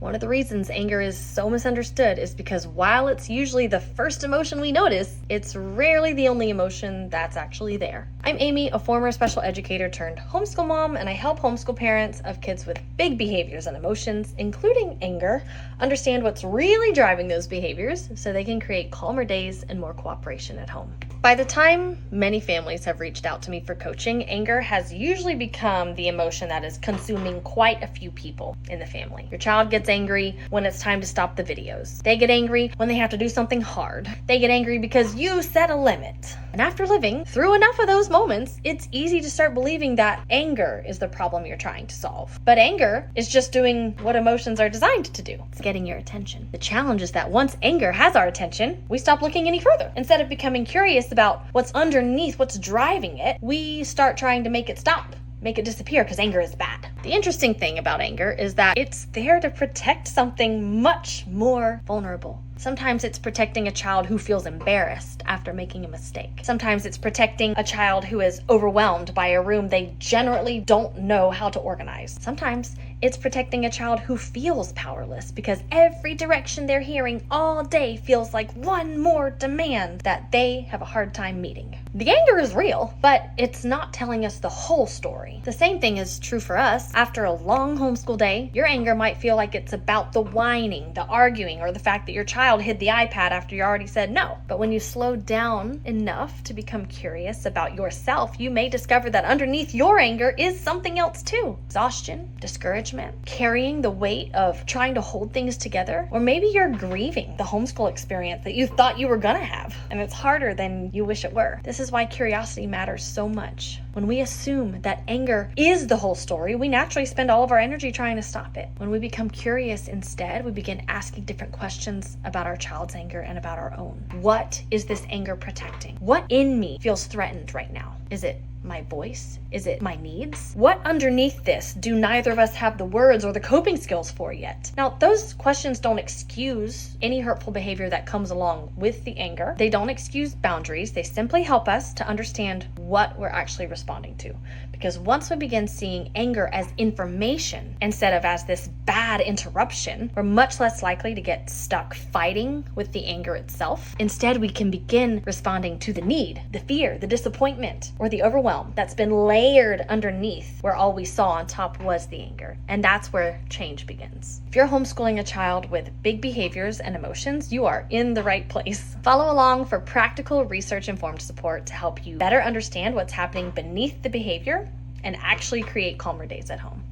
One of the reasons anger is so misunderstood is because while it's usually the first emotion we notice, it's rarely the only emotion that's actually there. I'm Amy, a former special educator turned homeschool mom, and I help homeschool parents of kids with big behaviors and emotions, including anger, understand what's really driving those behaviors so they can create calmer days and more cooperation at home. By the time many families have reached out to me for coaching, anger has usually become the emotion that is consuming quite a few people in the family. Your child gets angry when it's time to stop the videos. They get angry when they have to do something hard. They get angry because you set a limit. And after living through enough of those moments, it's easy to start believing that anger is the problem you're trying to solve. But anger is just doing what emotions are designed to do. It's getting your attention. The challenge is that once anger has our attention, we stop looking any further. Instead of becoming curious about what's underneath, what's driving it, we start trying to make it stop, make it disappear, because anger is bad. The interesting thing about anger is that it's there to protect something much more vulnerable. Sometimes it's protecting a child who feels embarrassed after making a mistake. Sometimes it's protecting a child who is overwhelmed by a room they generally don't know how to organize. Sometimes it's protecting a child who feels powerless because every direction they're hearing all day feels like one more demand that they have a hard time meeting. The anger is real, but it's not telling us the whole story. The same thing is true for us. After a long homeschool day, your anger might feel like it's about the whining, the arguing, or the fact that your child hid the iPad after you already said no. But when you slow down enough to become curious about yourself, you may discover that underneath your anger is something else too. Exhaustion, discouragement, carrying the weight of trying to hold things together, or maybe you're grieving the homeschool experience that you thought you were gonna have, and it's harder than you wish it were. This is why curiosity matters so much. When we assume that anger is the whole story, we naturally spend all of our energy trying to stop it. When we become curious instead, we begin asking different questions about our child's anger and about our own. What is this anger protecting? What in me feels threatened right now? Is it my voice? Is it my needs? What underneath this do neither of us have the words or the coping skills for yet? Now, those questions don't excuse any hurtful behavior that comes along with the anger. They don't excuse boundaries. They simply help us to understand what we're actually responding to. Because once we begin seeing anger as information instead of as this bad interruption, we're much less likely to get stuck fighting with the anger itself. Instead, we can begin responding to the need, the fear, the disappointment, or the overwhelm that's been layered underneath where all we saw on top was the anger. And that's where change begins. If you're homeschooling a child with big behaviors and emotions, you are in the right place. Follow along for practical research-informed support to help you better understand what's happening beneath the behavior and actually create calmer days at home.